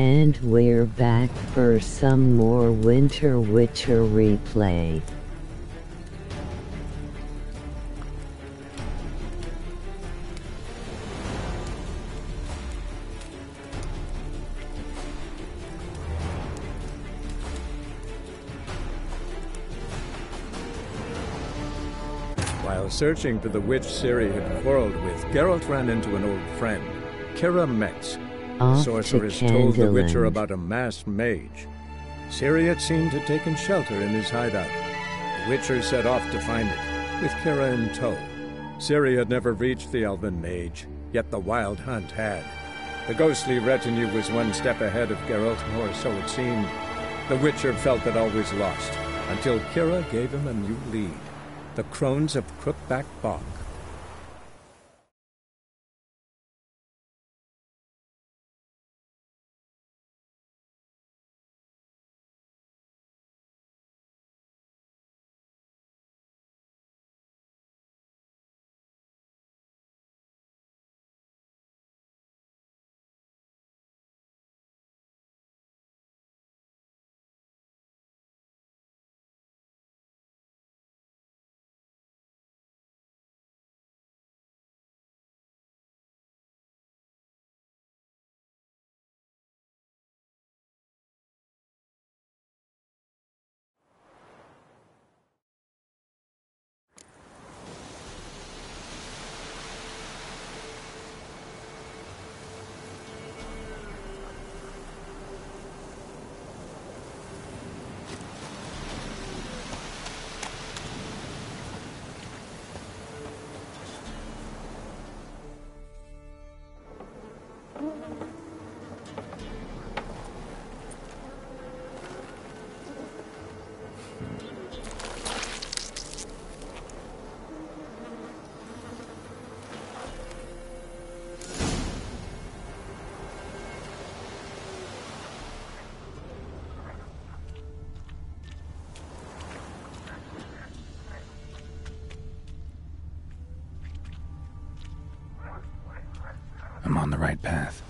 And we're back for some more Winter Witcher replay. While searching for the witch Ciri had quarreled with, Geralt ran into an old friend, Kira Metz. The sorceress told the Witcher about a masked mage. Ciri had seemed to have taken shelter in his hideout. The Witcher set off to find it, with Kira in tow. Ciri had never reached the elven mage, yet the wild hunt had. The ghostly retinue was one step ahead of Geralt, or so it seemed. The Witcher felt that all was lost, until Kira gave him a new lead. The Crones of Crookback Bog. I'm on the right path.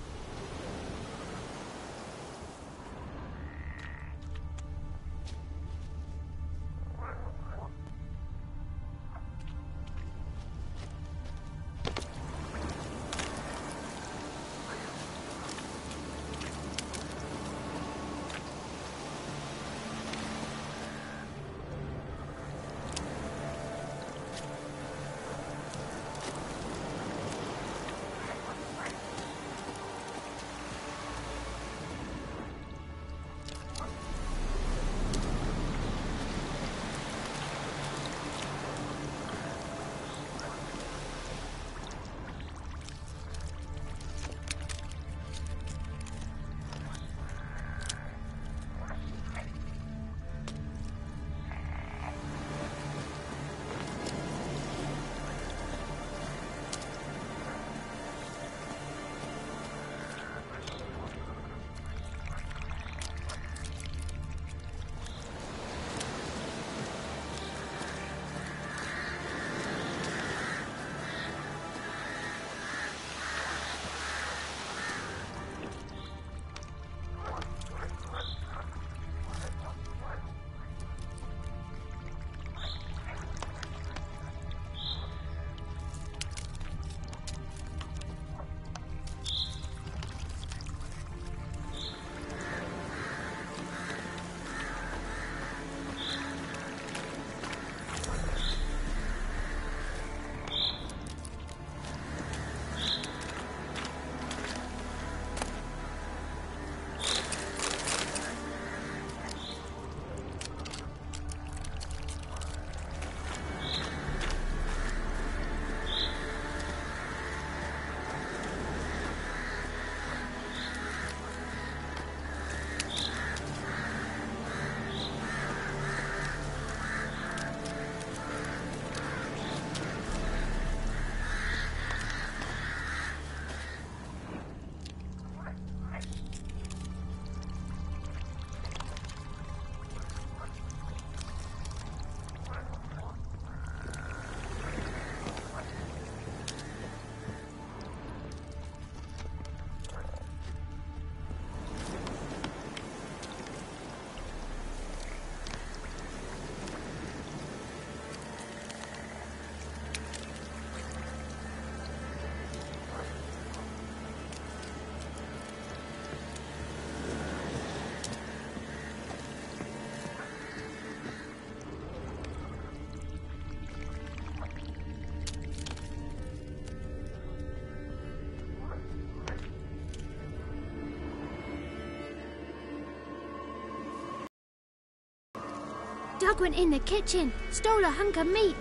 Doug went in the kitchen, stole a hunk of meat.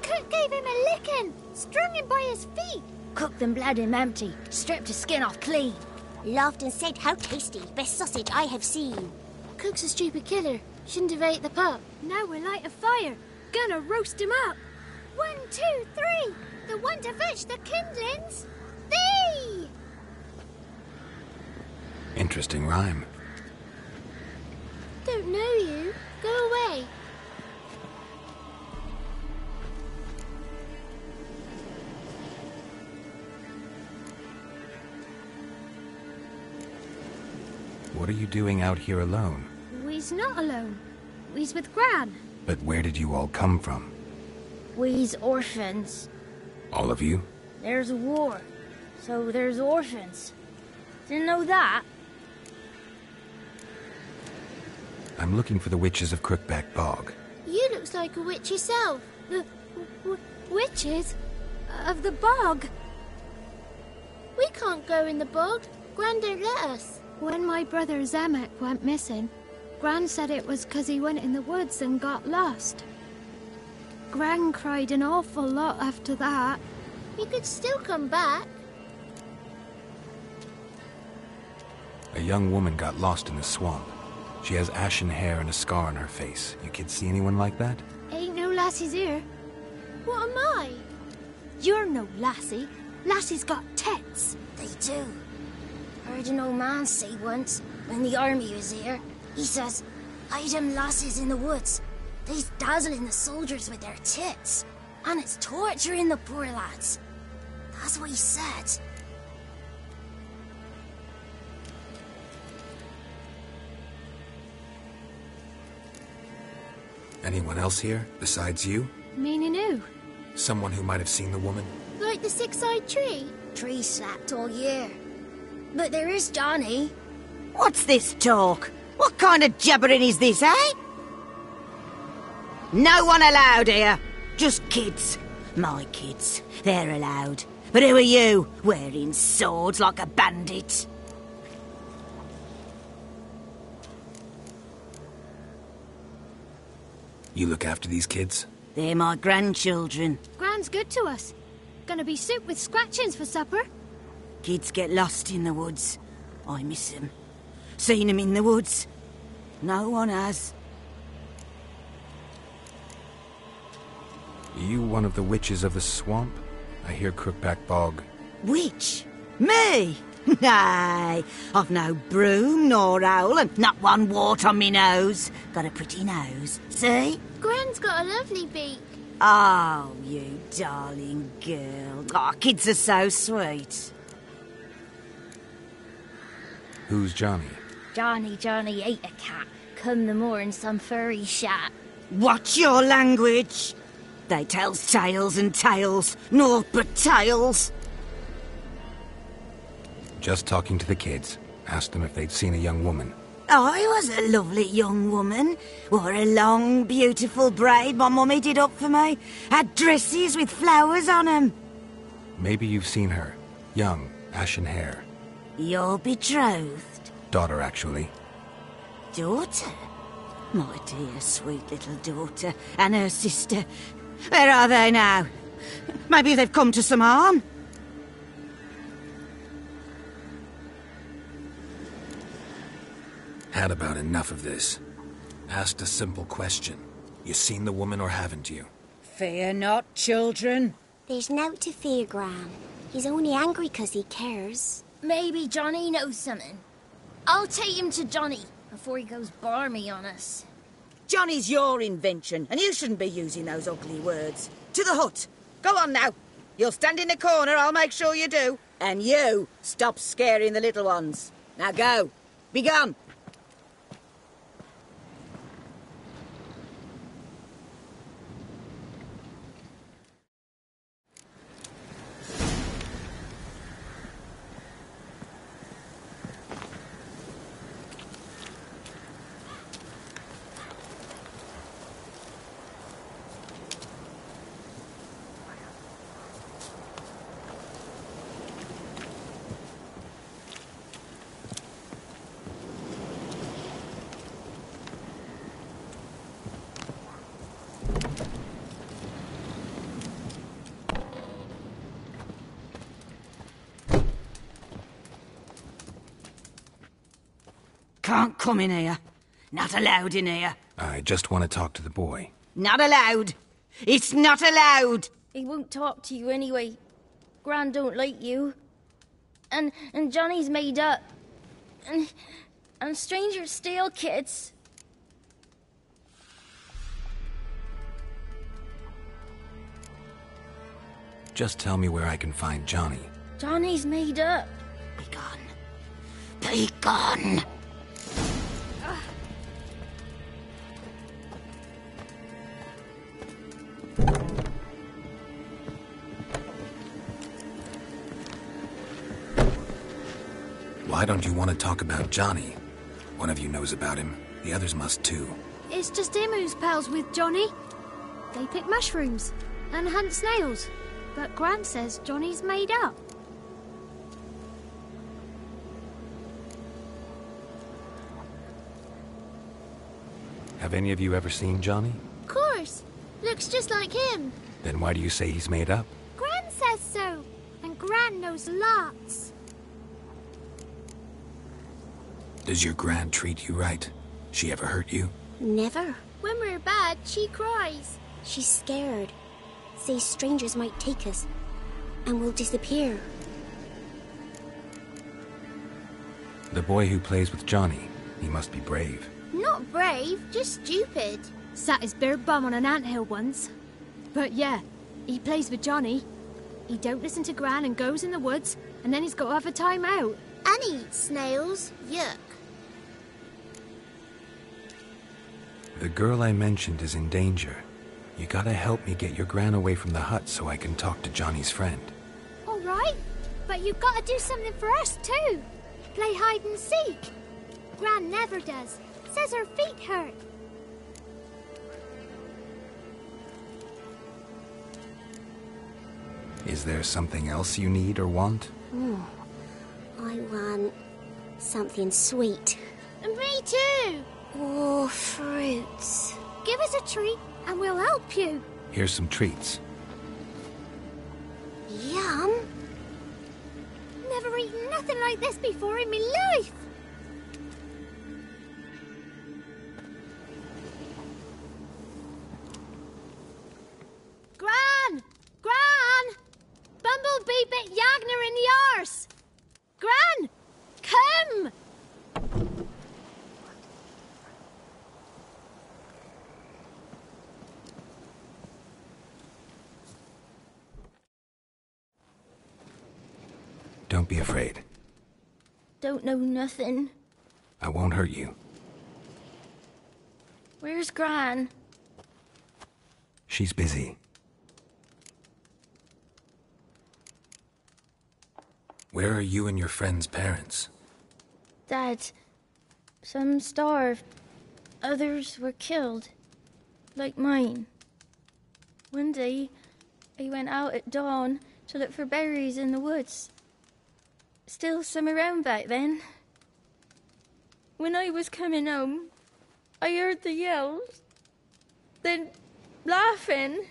Cook gave him a licking, strung him by his feet. Cooked and bled him empty, stripped his skin off clean. Laughed and said, "How tasty, best sausage I have seen." Cook's a stupid killer, shouldn't have ate the pup. Now we'll light a fire, gonna roast him up. 1, 2, 3, the one to fetch the kindlings. Thee! Interesting rhyme. Don't know you. Go away. What are you doing out here alone? We's not alone. We's with Gran. But where did you all come from? We's orphans. All of you? There's a war, so there's orphans. Didn't know that? I'm looking for the witches of Crookback Bog. You looks like a witch yourself. The witches of the bog. We can't go in the bog. Gran don't let us. When my brother Zemek went missing, Gran said it was 'cause he went in the woods and got lost. Gran cried an awful lot after that. He could still come back. A young woman got lost in the swamp. She has ashen hair and a scar on her face. You kids see anyone like that? Ain't no lassies here. What am I? You're no lassie. Lassie's got tits. They do. Heard an old man say once, when the army was here, he says, "Hide them lasses in the woods. They's dazzling the soldiers with their tits. And it's torturing the poor lads." That's what he said. Anyone else here, besides you? Meaning who? Someone who might have seen the woman? Like the six-eyed tree? Tree slapped all year. But there is Johnny. What's this talk? What kind of jabbering is this, eh? No one allowed here. Just kids. My kids. They're allowed. But who are you, wearing swords like a bandit? You look after these kids? They're my grandchildren. Gran's good to us. Gonna be soup with scratchings for supper. Kids get lost in the woods. I miss them. Seen them in the woods. No one has. Are you one of the witches of the swamp? I hear Crookback Bog. Witch? Me? Nay, I've no broom nor owl and not one wart on me nose. Got a pretty nose, see? Gran's got a lovely beak. Oh, you darling girl. Oh, kids are so sweet. Who's Johnny? Johnny ate a cat. Come the moor in some furry shat. Watch your language. They tells tales and tales, naught but tales. Just talking to the kids. Asked them if they'd seen a young woman. I was a lovely young woman. Wore a long, beautiful braid my mummy did up for me. Had dresses with flowers on 'em. Maybe you've seen her. Young, ashen hair. You're betrothed? Daughter, actually. Daughter? My dear, sweet little daughter. And her sister. Where are they now? Maybe they've come to some harm? Had about enough of this. Asked a simple question. You seen the woman or haven't you? Fear not, children. There's nought to fear, Gran. He's only angry 'cause he cares. Maybe Johnny knows something. I'll take him to Johnny before he goes barmy on us. Johnny's your invention, and you shouldn't be using those ugly words. To the hut. Go on now. You'll stand in the corner, I'll make sure you do. And you, stop scaring the little ones. Now go. Be gone. can't come in here. Not allowed in here. I just want to talk to the boy. Not allowed. It's not allowed. He won't talk to you anyway. Gran don't like you. And Johnny's made up. And strangers steal kids. Just tell me where I can find Johnny. Johnny's made up. Be gone. Be gone. Why don't you want to talk about Johnny? One of you knows about him. The others must too. It's just him who's pals with Johnny. They pick mushrooms and hunt snails. But Gran says Johnny's made up. Have any of you ever seen Johnny? Of course. Looks just like him. Then why do you say he's made up? Gran says so. And Gran knows lots. Does your gran treat you right? She ever hurt you? Never. When we're bad, she cries. She's scared. Says strangers might take us. And we'll disappear. The boy who plays with Johnny, he must be brave. Not brave, just stupid. Sat his bare bum on an anthill once. But yeah, he plays with Johnny. He don't listen to Gran and goes in the woods, and then he's got to have a time out. And eats snails. Yuck. The girl I mentioned is in danger. You gotta help me get your gran away from the hut so I can talk to Johnny's friend. All right, but you've got to do something for us too. Play hide and seek. Gran never does. Says her feet hurt. Is there something else you need or want? I want something sweet. And me too. Oh, fruits. Give us a treat and we'll help you. Here's some treats. Yum. Never eaten nothing like this before in my life. Gran! Gran! Bumblebee bit Yagner in the arse. Gran! Come! Don't be afraid. Don't know nothing. I won't hurt you. Where's Gran? She's busy. Where are you and your friend's parents? Dad. Some starved. Others were killed. Like mine. One day, I went out at dawn to look for berries in the woods. Still some around back then. When I was coming home, I heard the yells. Then, laughing,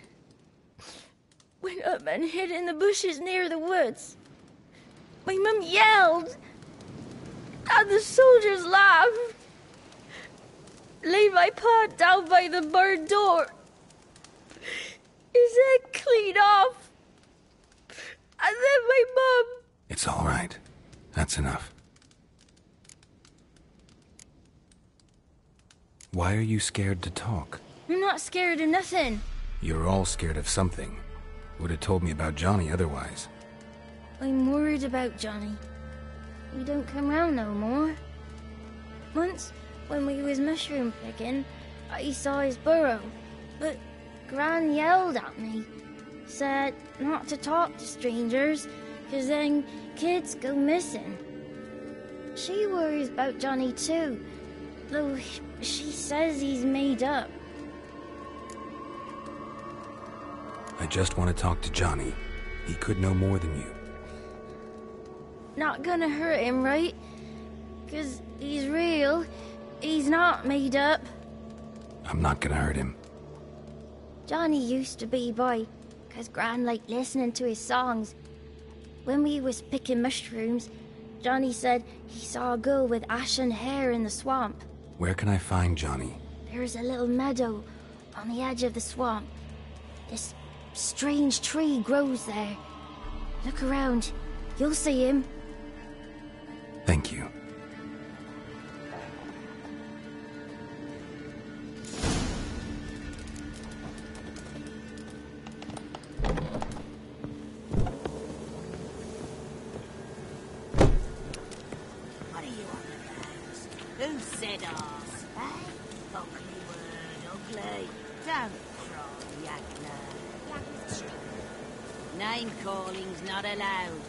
went up and hid in the bushes near the woods. My mum yelled, and the soldiers laughed. Laid my pa down by the barn door. His head clean off. And then my mum... It's all right. That's enough. Why are you scared to talk? I'm not scared of nothing. You're all scared of something. Would have told me about Johnny otherwise. I'm worried about Johnny. He don't come round no more. Once, when we was mushroom picking, I saw his burrow. But Gran yelled at me. Said not to talk to strangers, 'cause then kids go missing. She worries about Johnny too, though she says he's made up. I just want to talk to Johnny. He could know more than you. Not gonna hurt him, right? 'Cause he's real. He's not made up. I'm not gonna hurt him. Johnny used to be boy, 'cause Gran liked listening to his songs. When we was picking mushrooms, Johnny said he saw a girl with ashen hair in the swamp. Where can I find Johnny? There's a little meadow on the edge of the swamp. This strange tree grows there. Look around. You'll see him. Thank you. What are you on about? Who said arse, eh? Ugly word, ugly. Don't cry, Yagna. Name calling's not allowed.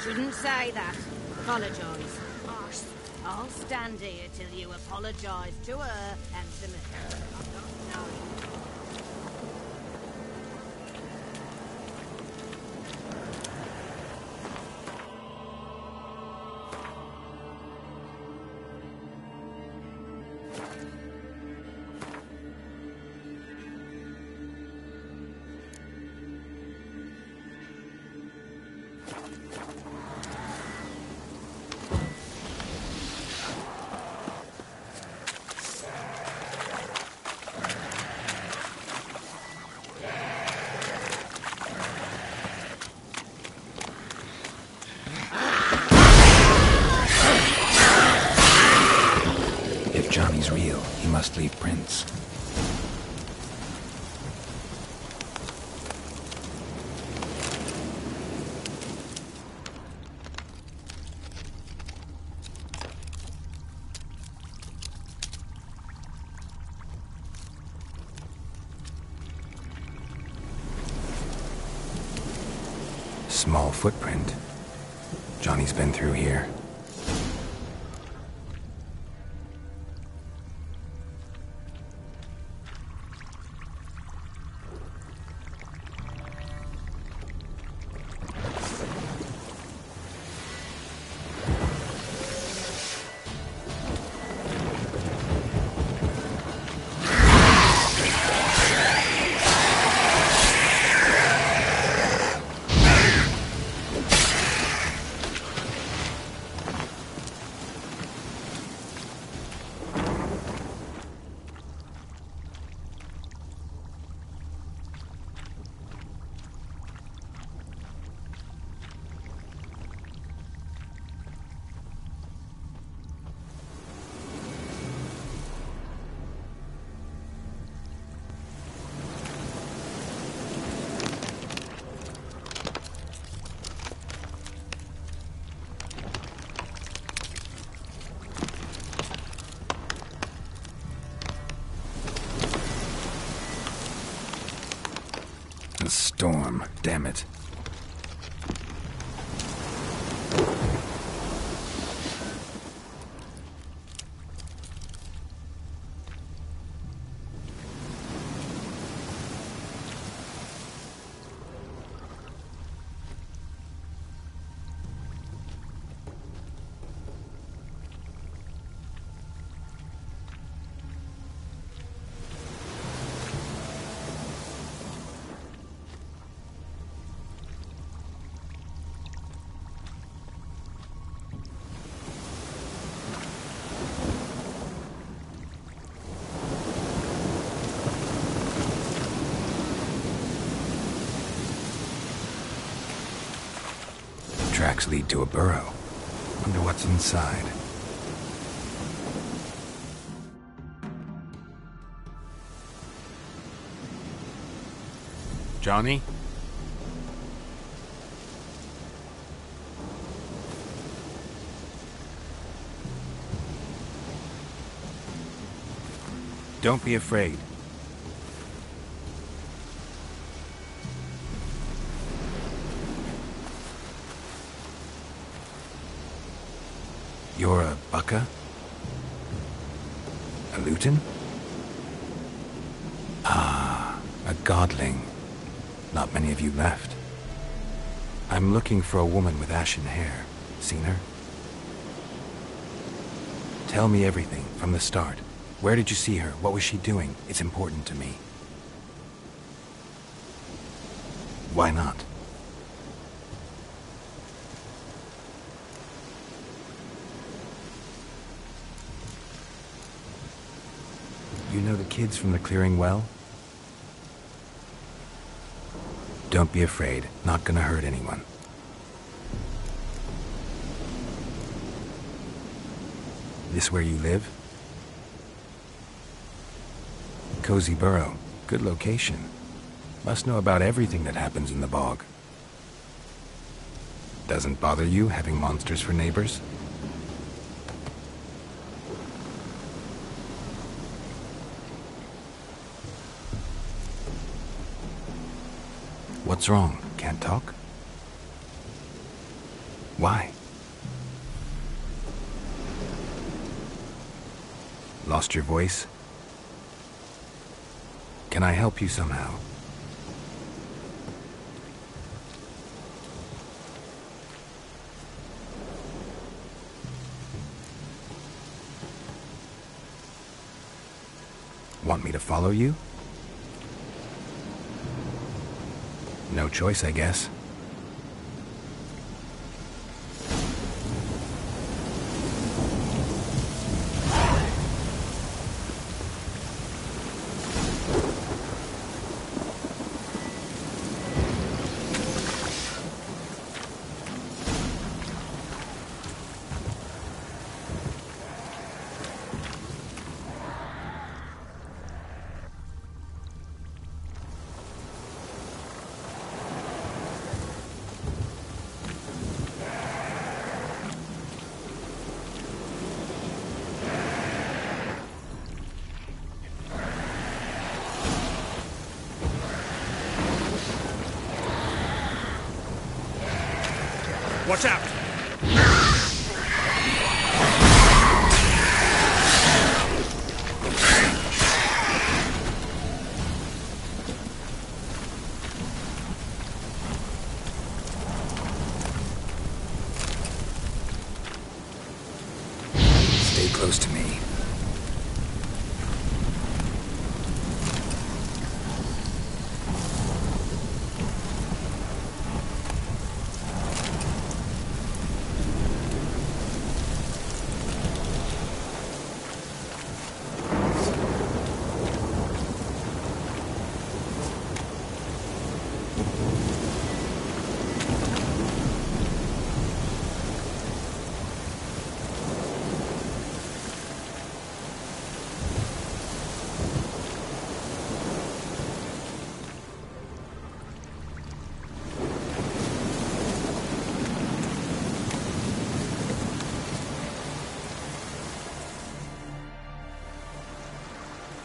Shouldn't say that. Apologise. Arse. I'll stand here till you apologise to her and to me. I'm not knowing. If Johnny's real, he must leave prints. Small footprint. Johnny's been through here. A storm, damn it. Tracks lead to a burrow. Wonder what's inside. Johnny? Don't be afraid. You're a Bucka? A Luton? Ah, a godling. Not many of you left. I'm looking for a woman with ashen hair. Seen her? Tell me everything, from the start. Where did you see her? What was she doing? It's important to me. Why not? You know the kids from the clearing well? Don't be afraid. Not gonna hurt anyone. This where you live? Cozy burrow. Good location. Must know about everything that happens in the bog. Doesn't bother you having monsters for neighbors? What's wrong? Can't talk? Why? Lost your voice? Can I help you somehow? Want me to follow you? No choice, I guess. Watch out! Stay close to me.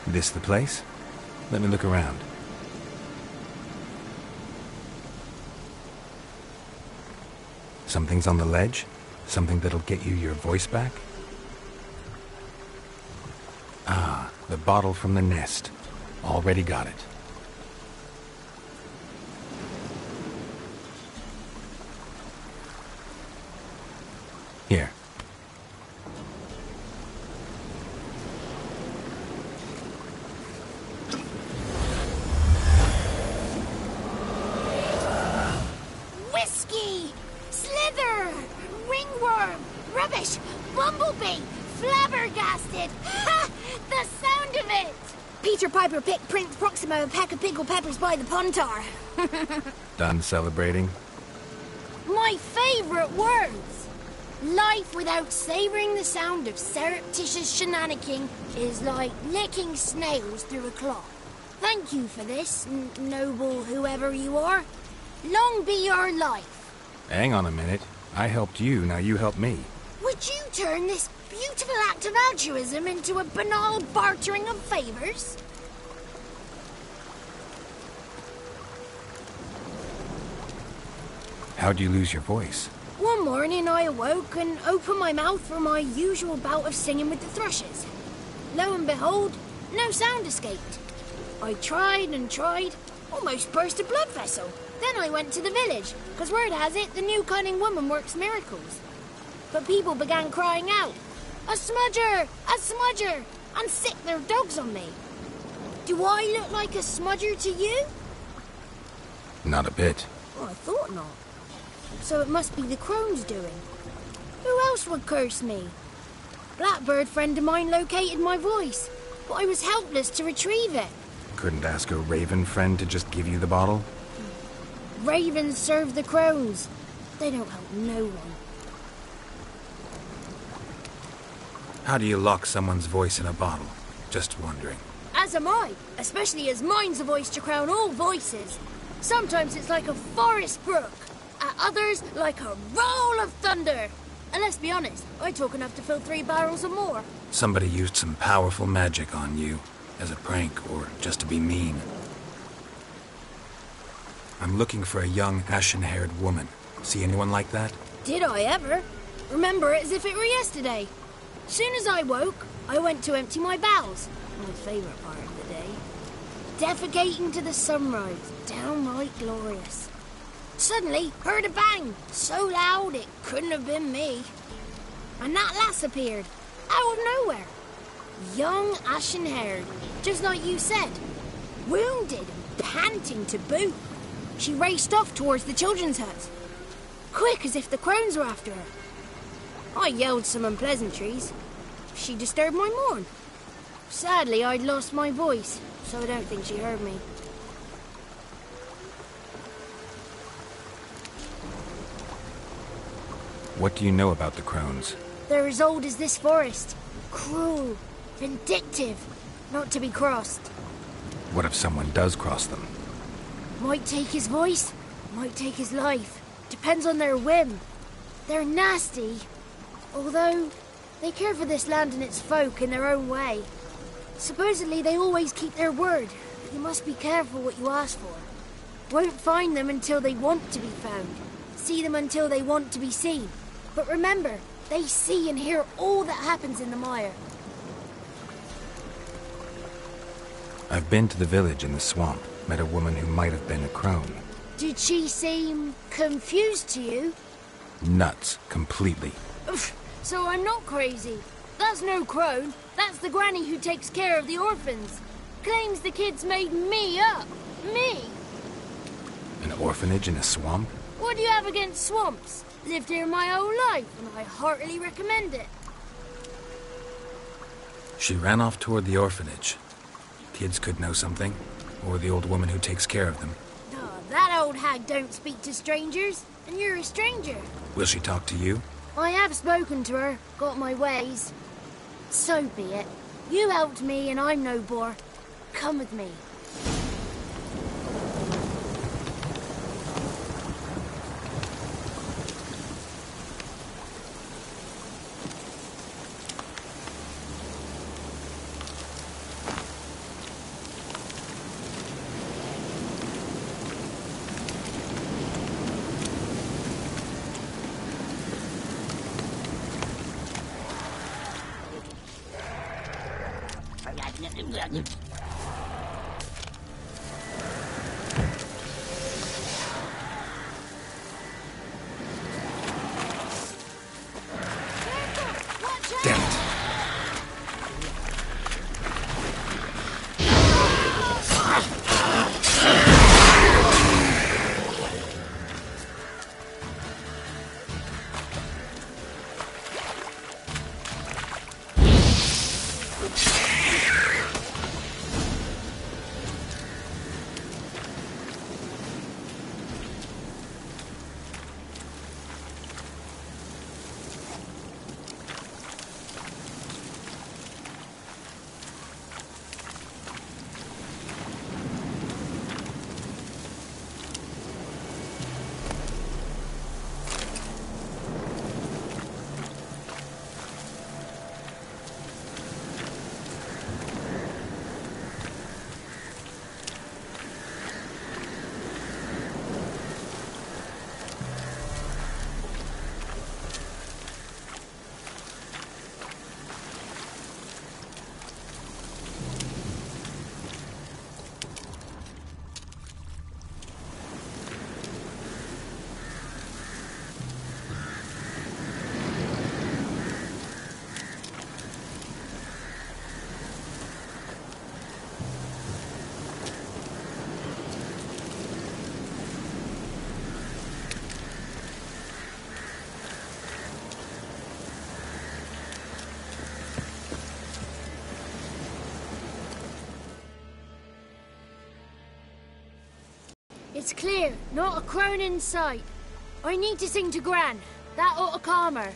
This the place? Let me look around. Something's on the ledge? Something that'll get you your voice back? Ah, the bottle from the nest. Already got it. Here. Rubbish! Bumblebee! Flabbergasted! Ha! The sound of it! Peter Piper picked Prince Proximo a pack of pickled peppers by the pontar. Done celebrating? My favourite words! Life without savouring the sound of surreptitious shenanigans is like licking snails through a cloth. Thank you for this, noble whoever you are. Long be your life. Hang on a minute. I helped you, now you help me. Would you turn this beautiful act of altruism into a banal bartering of favours? How'd you lose your voice? One morning I awoke and opened my mouth for my usual bout of singing with the thrushes. Lo and behold, no sound escaped. I tried and tried, almost burst a blood vessel. Then I went to the village, because word has it the new cunning woman works miracles. But people began crying out, "A smudger! A smudger!" and sicked their dogs on me. Do I look like a smudger to you? Not really. I helped you, now you help me. Would you turn this beautiful act of altruism into a banal bartering of favours? Hang on a minute. I helped you, now you help me. Would you turn this beautiful act of altruism into a banal bartering of favours? How'd you lose your voice? Well, Not a bit. Oh, I thought not. So it must be the crone's doing. Who else would curse me? Blackbird friend of mine located my voice, but I was helpless to retrieve it. Couldn't ask a raven friend to just give you the bottle? Ravens serve the crones. They don't help no one. How do you lock someone's voice in a bottle? Just wondering. As am I, especially as mine's a voice to crown all voices. Sometimes it's like a forest brook, at others like a roll of thunder. And let's be honest, I talk enough to fill 3 barrels or more. Somebody used some powerful magic on you, as a prank or just to be mean. I'm looking for a young, ashen-haired woman. See anyone like that? Did I ever? Remember it as if it were yesterday. Soon as I woke, I went to empty my bowels. My favourite part of the day. Defecating to the sunrise. Downright glorious. Suddenly, heard a bang. So loud it couldn't have been me. And that lass appeared. Out of nowhere. Young, ashen-haired. Just like you said. Wounded and panting to boot. She raced off towards the children's hut. Quick as if the crones were after her. I yelled some unpleasantries. She disturbed my morn. Sadly, I'd lost my voice, so I don't think she heard me. What do you know about the crones? They're as old as this forest. Cruel, vindictive, not to be crossed. What if someone does cross them? Might take his voice, might take his life. Depends on their whim. They're nasty, although they care for this land and its folk in their own way. Supposedly they always keep their word, but you must be careful what you ask for. Won't find them until they want to be found. See them until they want to be seen. But remember, they see and hear all that happens in the mire. I've been to the village in the swamp, met a woman who might have been a crone. Did she seem confused to you? Nuts, completely. So I'm not crazy. That's no crone. That's the granny who takes care of the orphans. Claims the kids made me up. Me! An orphanage in a swamp? What do you have against swamps? Lived here my whole life, and I heartily recommend it. She ran off toward the orphanage. Kids could know something, or the old woman who takes care of them. Oh, that old hag don't speak to strangers, and you're a stranger. Will she talk to you? I have spoken to her, got my ways. So be it. You helped me, and I'm no bore. Come with me. Damn it. It's clear, not a crone in sight. I need to sing to Gran. That ought to calm her.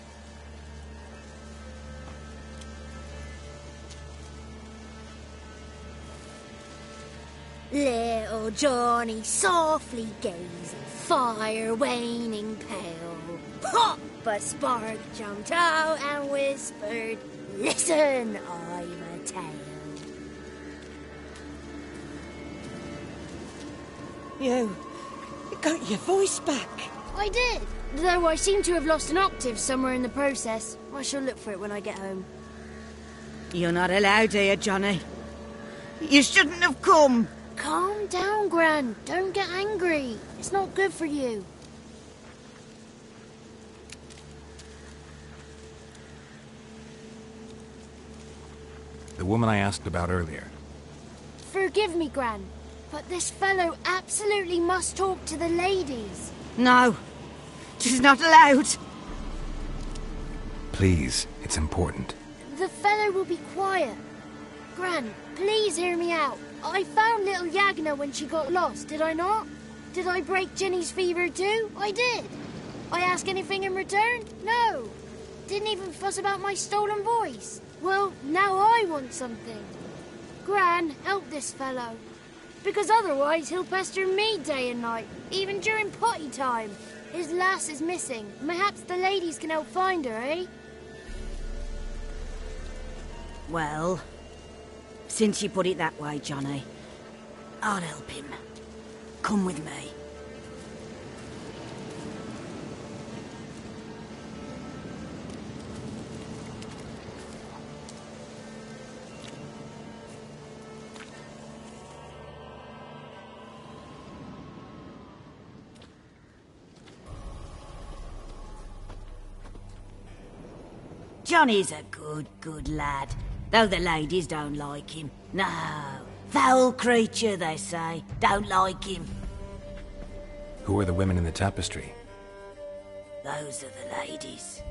Little Johnny softly gazing, fire waning pale. Pop! A spark jumped out and whispered, "Listen, I'm a tale." You got your voice back. I did, though I seem to have lost an octave somewhere in the process. I shall look for it when I get home. You're not allowed here, Johnny. You shouldn't have come. Calm down, Gran. Don't get angry. It's not good for you. The woman I asked about earlier. Forgive me, Gran, but this fellow absolutely must talk to the ladies. No, she's not allowed. Please, it's important. The fellow will be quiet. Gran, please hear me out. I found little Yagna when she got lost, did I not? Did I break Jenny's fever too? I did. I ask anything in return? No. Didn't even fuss about my stolen voice. Well, now I want something. Gran, help this fellow. Because otherwise he'll pester me day and night, even during potty time. His lass is missing. Perhaps the ladies can help find her, eh? Well, since you put it that way, Johnny, I'll help him. Come with me. Johnny's a good lad, though the ladies don't like him. No, foul creature, they say. Don't like him. Who are the women in the tapestry? Those are the ladies.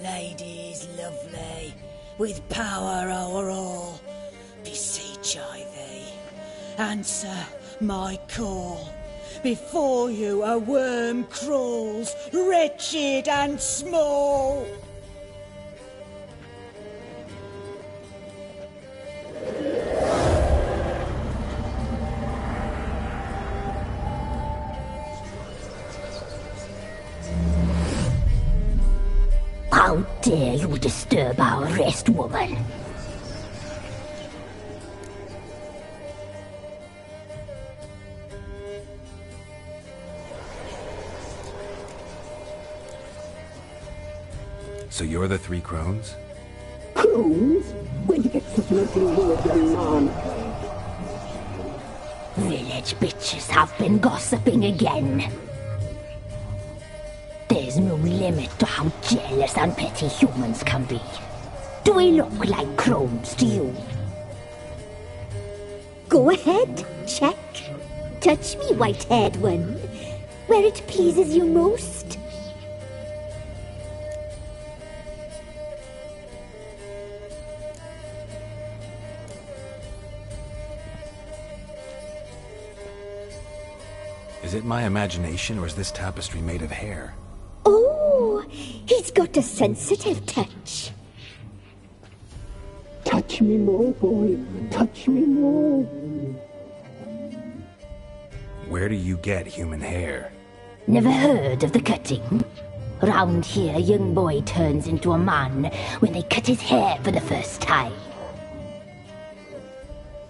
Ladies lovely, with power o'er all, beseech I thee, answer my call. Before you a worm crawls, wretched and small. How dare you disturb our rest, woman? So you're the three crones? Crones? Where'd you get such an ugly word, young man? Village bitches have been gossiping again. There's no limit to how jealous and petty humans can be. Do we look like crones to you? Go ahead, check. Touch me, white-haired one, where it pleases you most. Is it my imagination, or is this tapestry made of hair? Oh, he's got a sensitive touch. Touch me more, boy. Touch me more. Where do you get human hair? Never heard of the cutting? Round here, a young boy turns into a man when they cut his hair for the first time.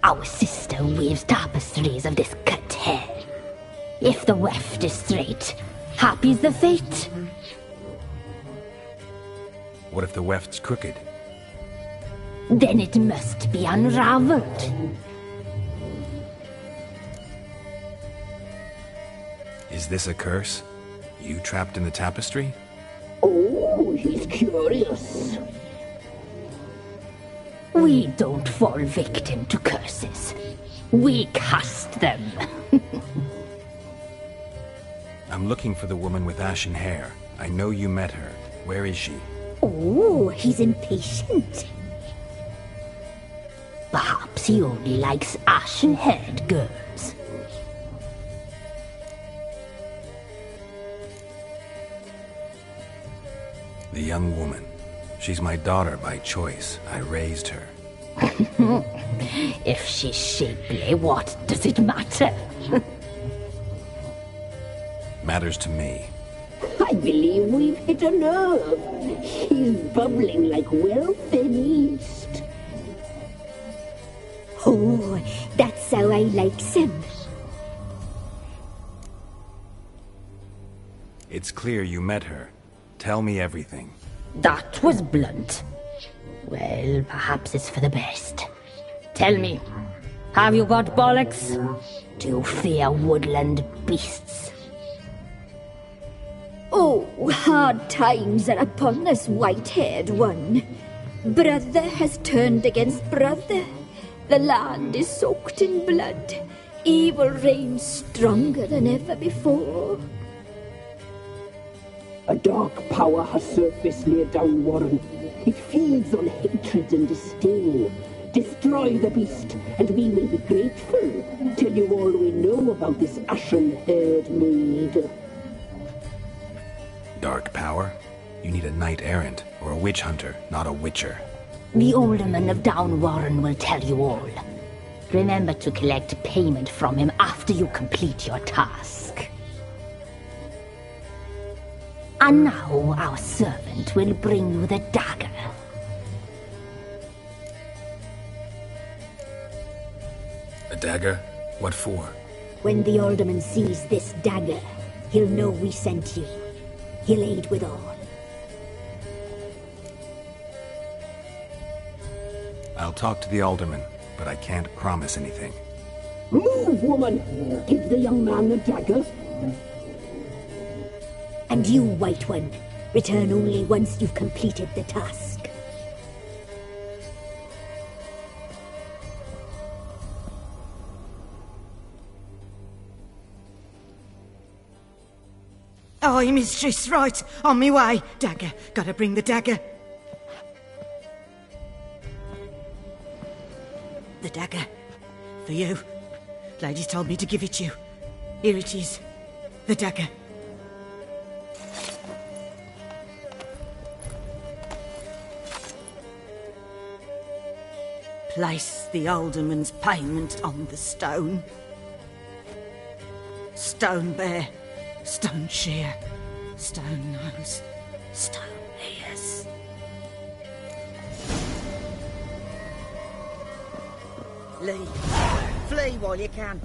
Our sister weaves tapestries of this cut hair. If the weft is straight, happy's the fate. What if the weft's crooked? Then it must be unraveled. Is this a curse? You trapped in the tapestry? Oh, he's curious. We don't fall victim to curses. We cast them. I'm looking for the woman with ashen hair. I know you met her. Where is she? Oh, he's impatient. Perhaps perhaps he only likes ashen-haired girls. The young woman. She's my daughter by choice. I raised her. If she's shapely, what does it matter? Matters to me. I believe we've hit a nerve. He's bubbling like well-fed yeast. Oh, that's how I likes him. It's clear you met her. Tell me everything. That was blunt. Well, perhaps it's for the best. Tell me, have you got bollocks? Do you fear woodland beasts? Oh, hard times are upon us, white-haired one. Brother has turned against brother. The land is soaked in blood. Evil reigns stronger than ever before. A dark power has surfaced near Downwarren. It feeds on hatred and disdain. Destroy the beast, and we will be grateful. Tell you all we know about this ashen-haired maid. Dark power? You need a knight-errant or a witch-hunter, not a witcher. The alderman of Downwarren will tell you all. Remember to collect payment from him after you complete your task. And now our servant will bring you the dagger. A dagger? What for? When the alderman sees this dagger, he'll know we sent you. He'll aid with all. I'll talk to the alderman, but I can't promise anything. Move, woman! Give the young man the dagger. And you, White One, return only once you've completed the task. Aye, mistress, right. On me way. Dagger. Gotta bring the dagger. The dagger. For you. Lady told me to give it you. Here it is. The dagger. Place the alderman's payment on the stone. Stone bear, stone shear, stone nose, stone ears. Leave. Flee while you can.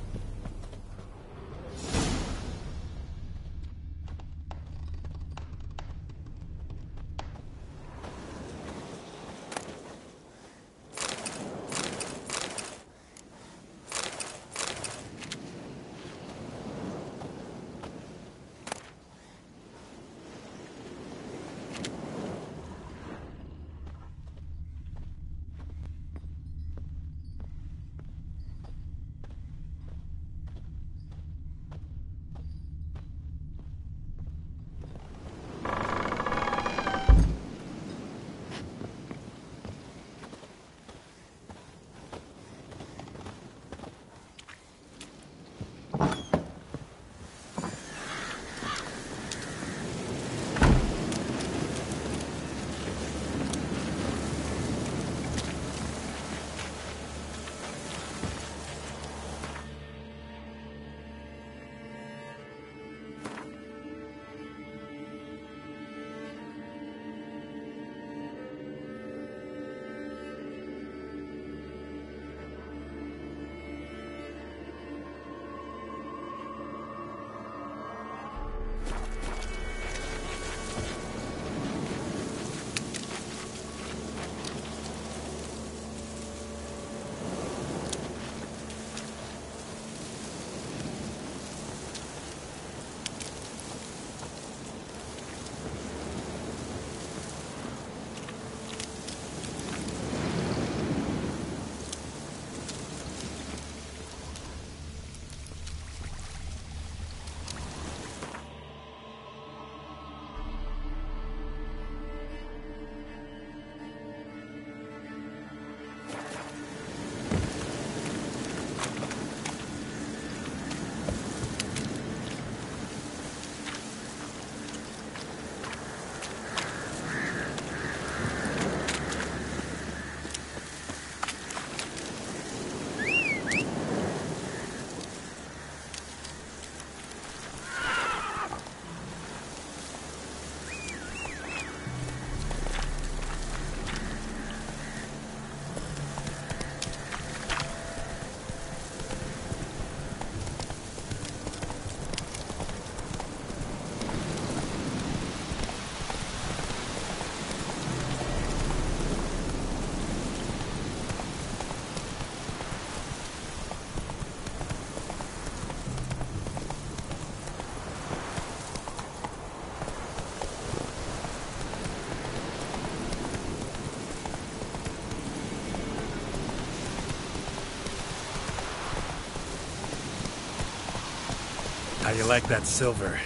How you like that silver?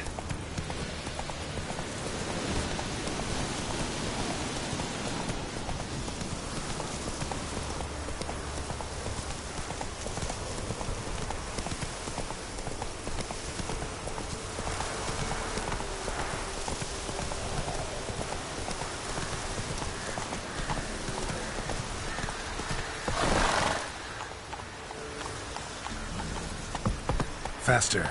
Faster.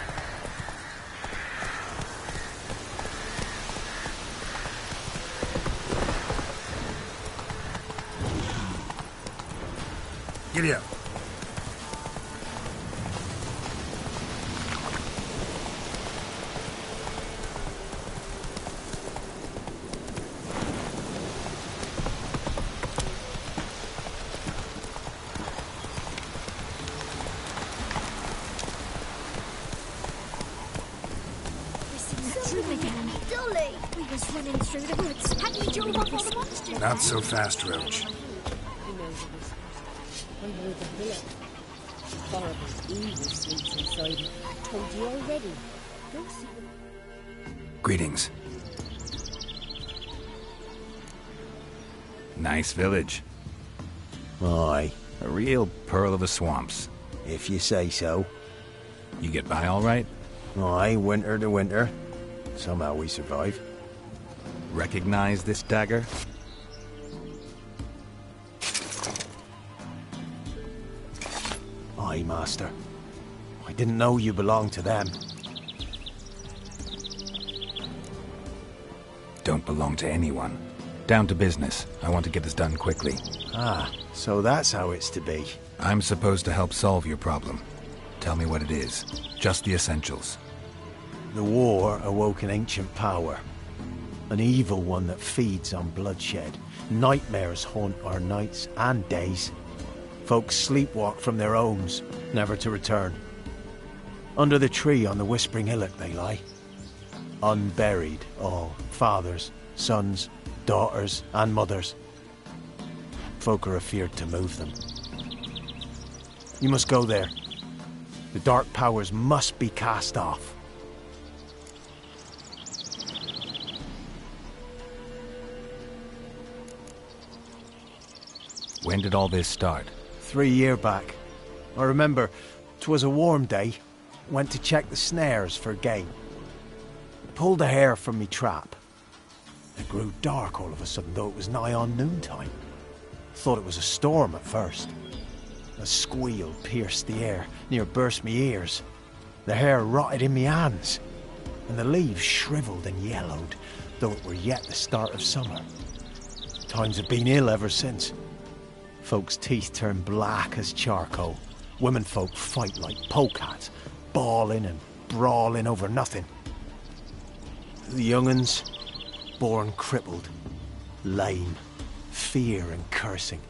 Giddy up. Dolly! We was running through the woods. Have you drove off all the monsters? Not so fast, Roach. Under the hillock. Horrible evil sleeps inside me. I told you already. Go see them. Greetings. Nice village. Aye. A real pearl of the swamps. If you say so. You get by all right? Aye, winter to winter. Somehow we survive. Recognize this dagger? Aye, master. I didn't know you belonged to them. Don't belong to anyone. Down to business. I want to get this done quickly. Ah, so that's how it's to be. I'm supposed to help solve your problem. Tell me what it is. Just the essentials. The war awoke an ancient power. An evil one that feeds on bloodshed. Nightmares haunt our nights and days. Folks sleepwalk from their homes, never to return. Under the tree on the Whispering Hillock they lie. Unburied, all. Fathers, sons, daughters, and mothers. Folk are afeard to move them. You must go there. The dark powers must be cast off. When did all this start? 3 year back. I remember 'twas a warm day. Went to check the snares for game. Pulled a hare from me trap. It grew dark all of a sudden, though it was nigh on noontime. Thought it was a storm at first. A squeal pierced the air, near burst me ears. The hare rotted in me hands, and the leaves shriveled and yellowed, though it were yet the start of summer. Times have been ill ever since. Folks' teeth turn black as charcoal. Womenfolk fight like polecats, bawling and brawling over nothing. The young'uns, born crippled, lame, fear and cursing.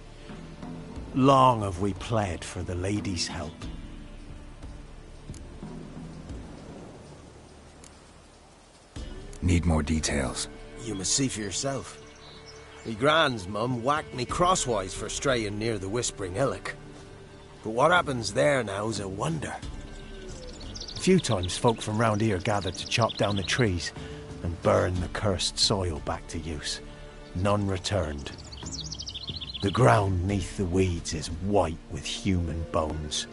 Long have we pled for the lady's help. Need more details. You must see for yourself. Me grand's mum whacked me crosswise for straying near the Whispering Hillock. But what happens there now's a wonder. A few times folk from round here gathered to chop down the trees and burn the cursed soil back to use. None returned. The ground neath the weeds is white with human bones.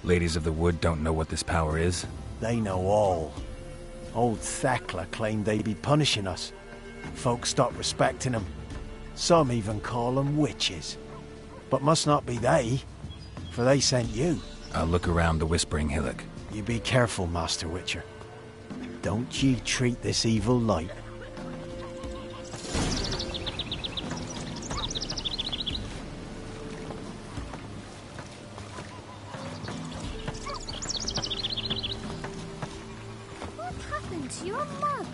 Ladies of the Wood don't know what this power is? They know all. Old Thekla claimed they'd be punishing us. Folk stopped respecting them. Some even call them witches. But must not be they, for they sent you. I'll look around the Whispering Hillock. You be careful, Master Witcher. Don't ye treat this evil light. What happened to your mug?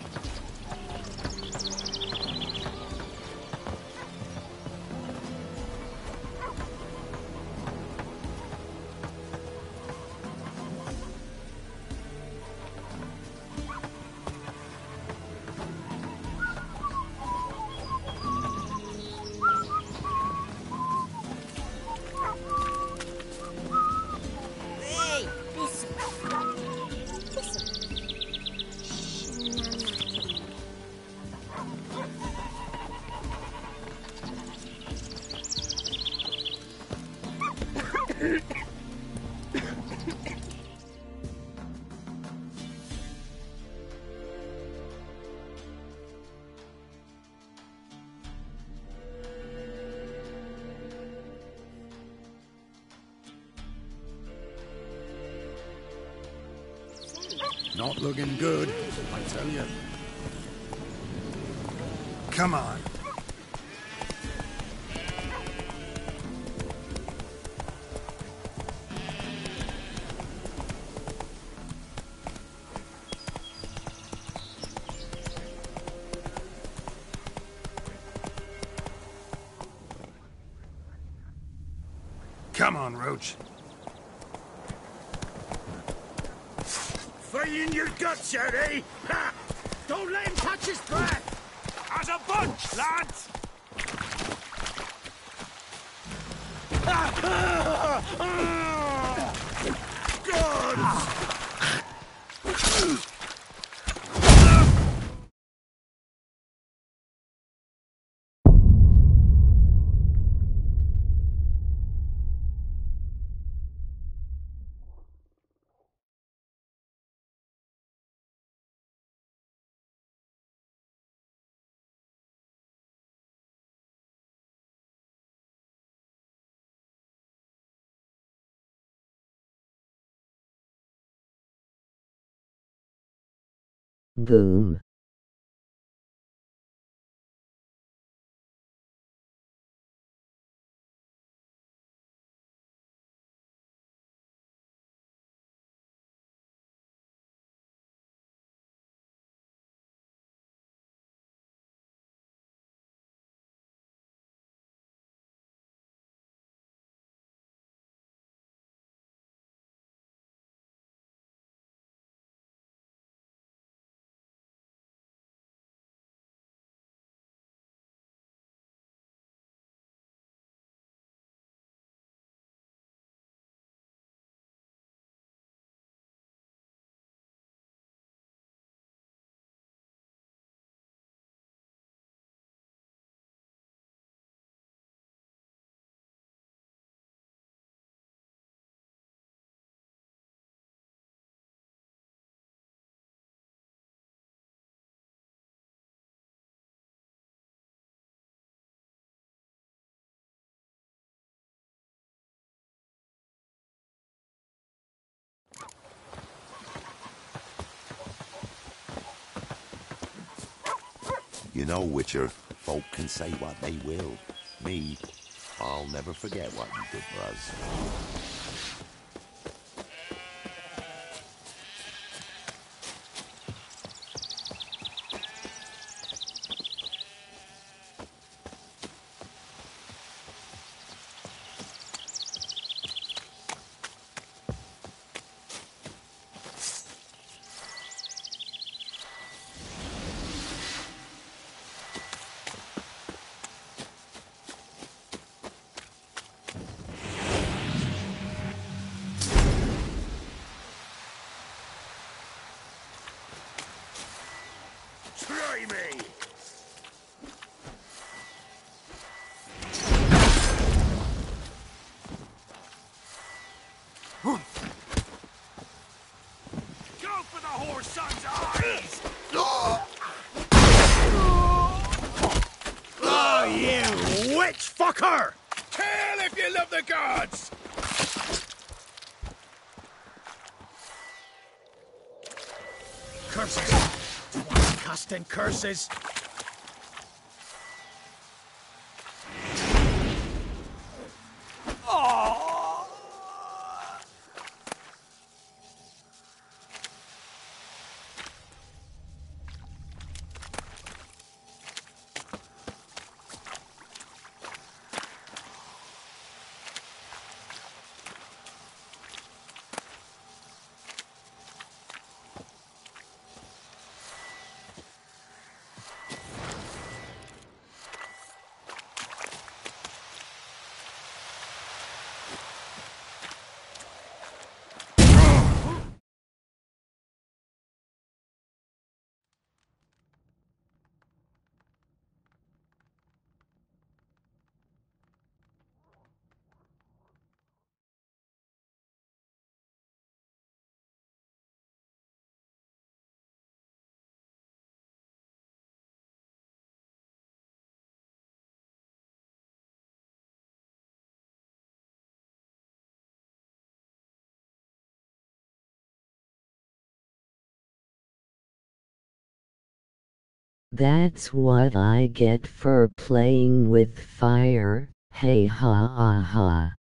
Not looking good, I tell you. Come on. Come on, Roach. Fire in your guts, Eddie! Ha! Don't let him touch his breath! As a bunch, lads! God! Boom. You know, Witcher, folk can say what they will. Me, I'll never forget what you did for us. Try me! Go for the whore's son's eyes! Oh, you witch fucker! Kill if you love the gods! Curses! Casting curses! That's what I get for playing with fire, hey ha ha ha.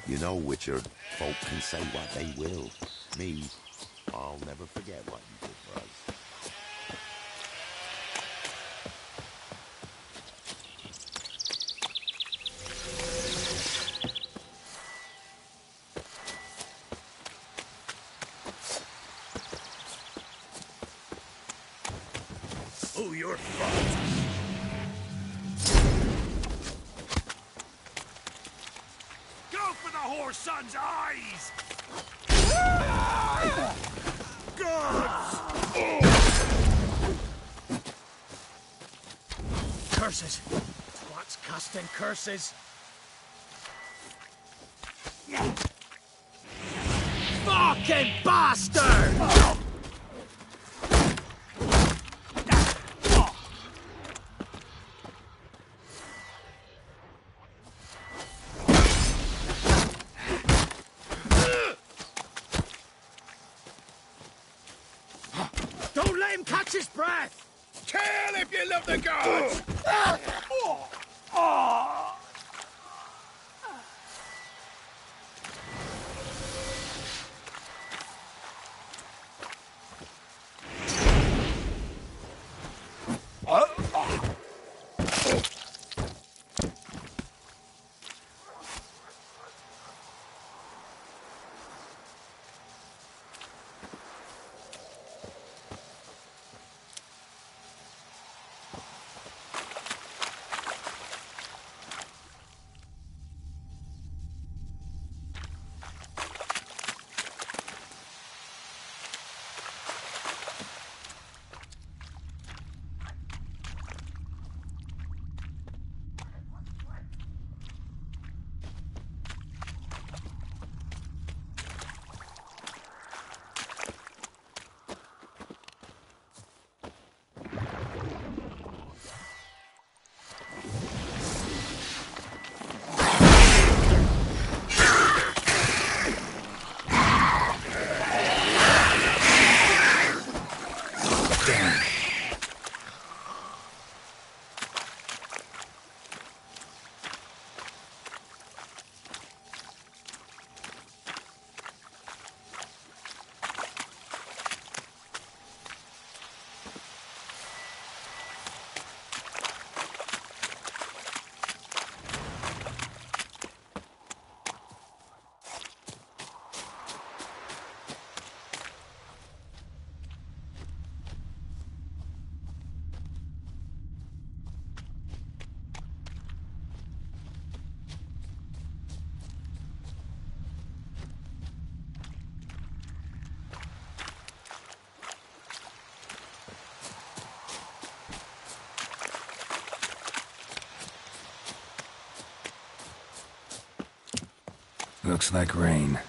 You know, Witcher, folk can say what they will. Me, I'll never forget what you did for us. Oh, you're fucked. Go for the whore's son's eyes! Gods! Curses! What's casting curses? Fucking bastard! Don't let him catch his breath! Kill if you love the gods! Looks like rain.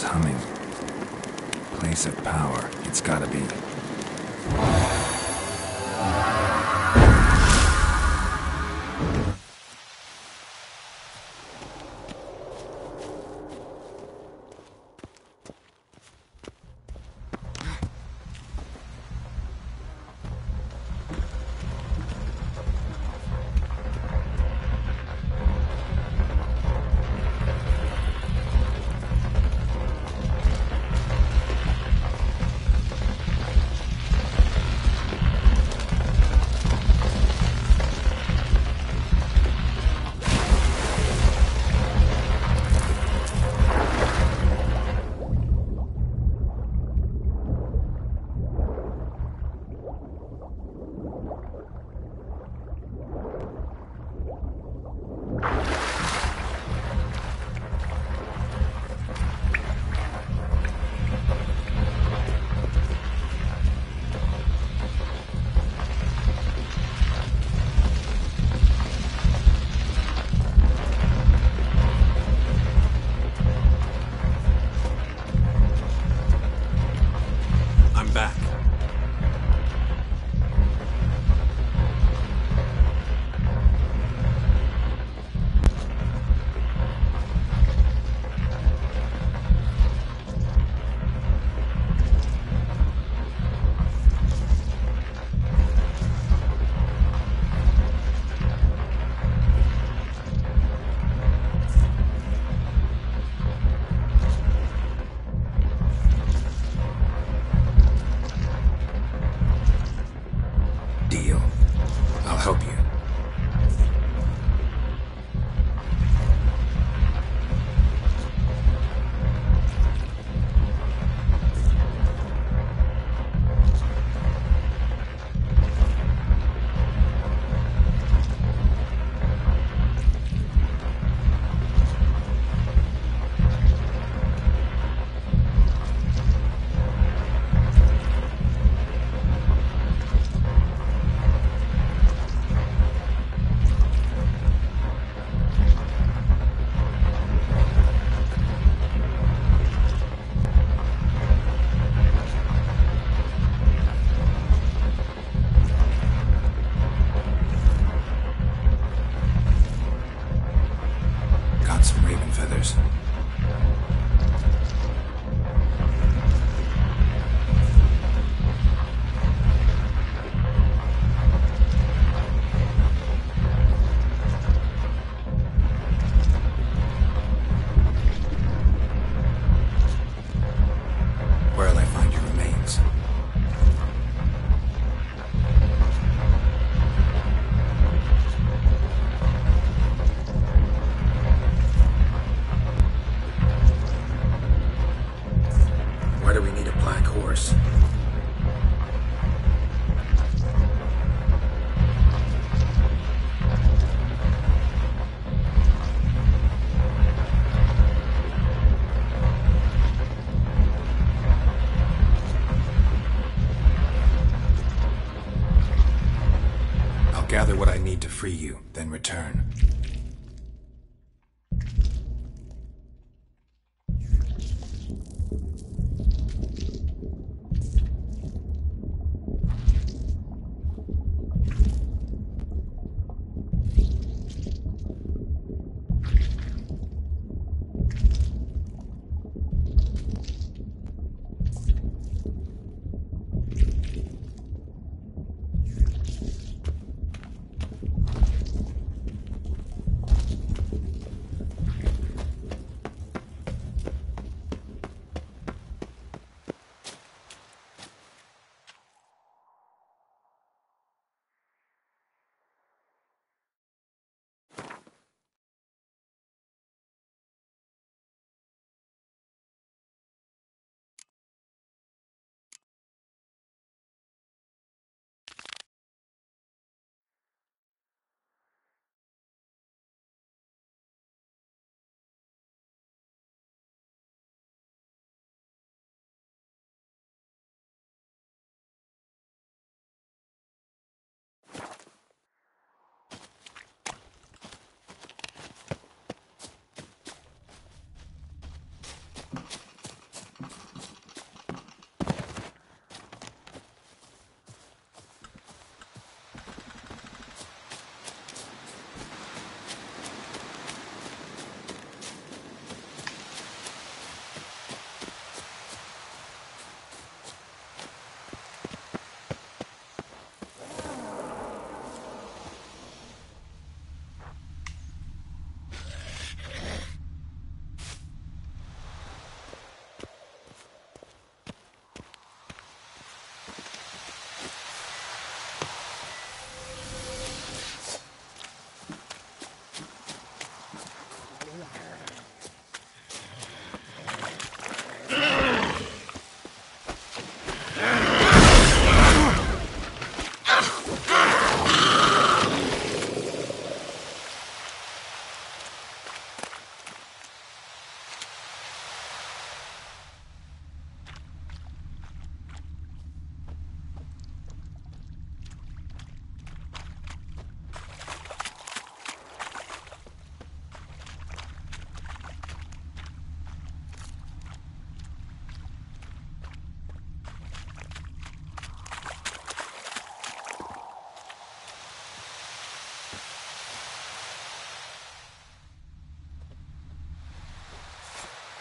humming. Place of power. It's gotta be. Gather what I need to free you, then return.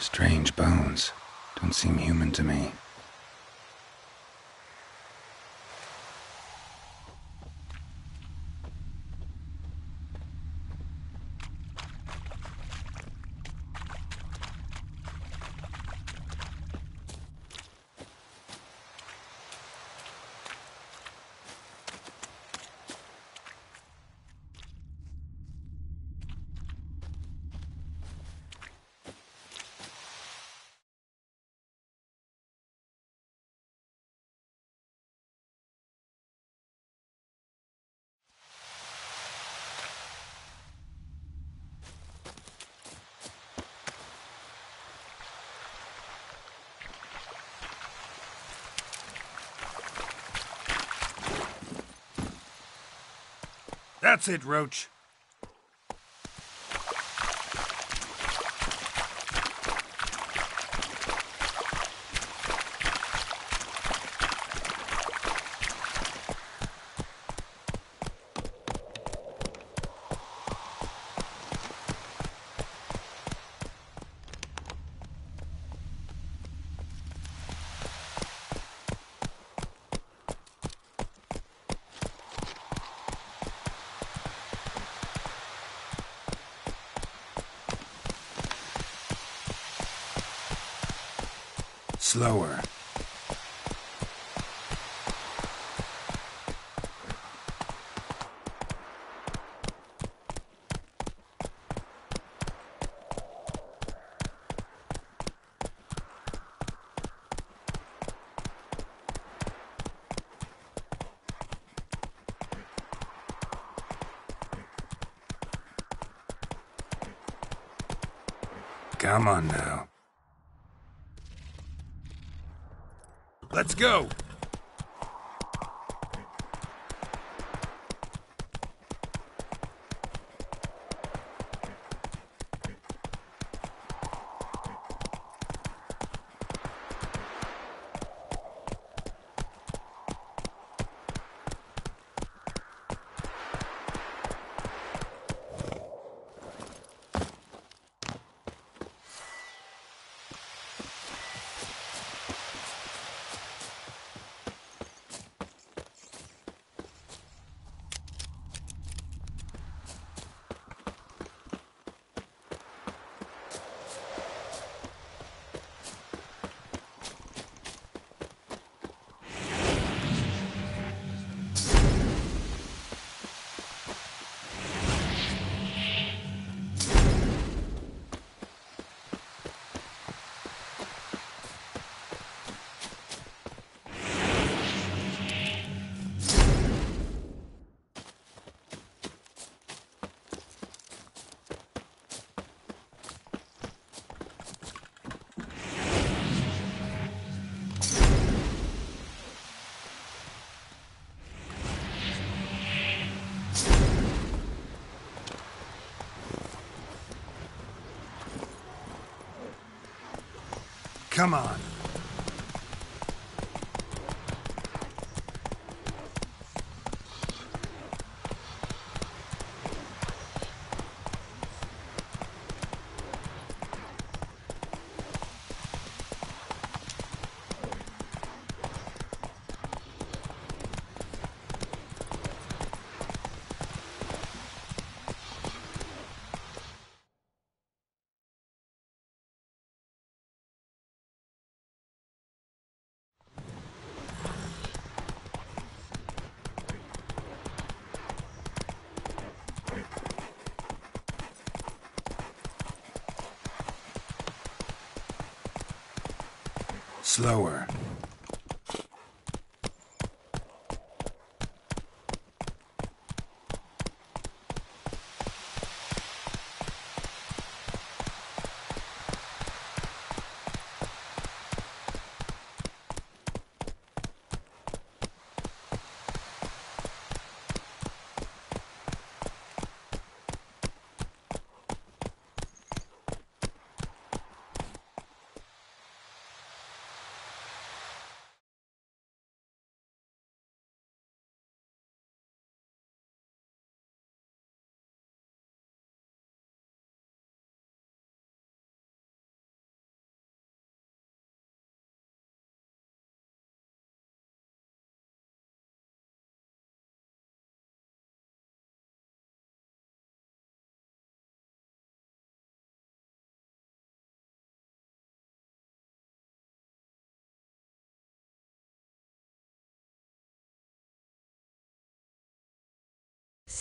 Strange bones. Don't seem human to me. That's it, Roach. Slower. Come on now. Let's go! Come on. Slower.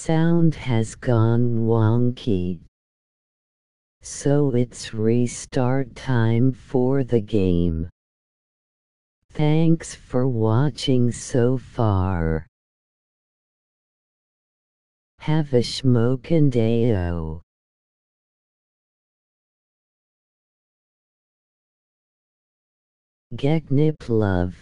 sound has gone wonky. So it's restart time for the game. Thanks for watching so far. Have a smokin' dayo. Geknip love.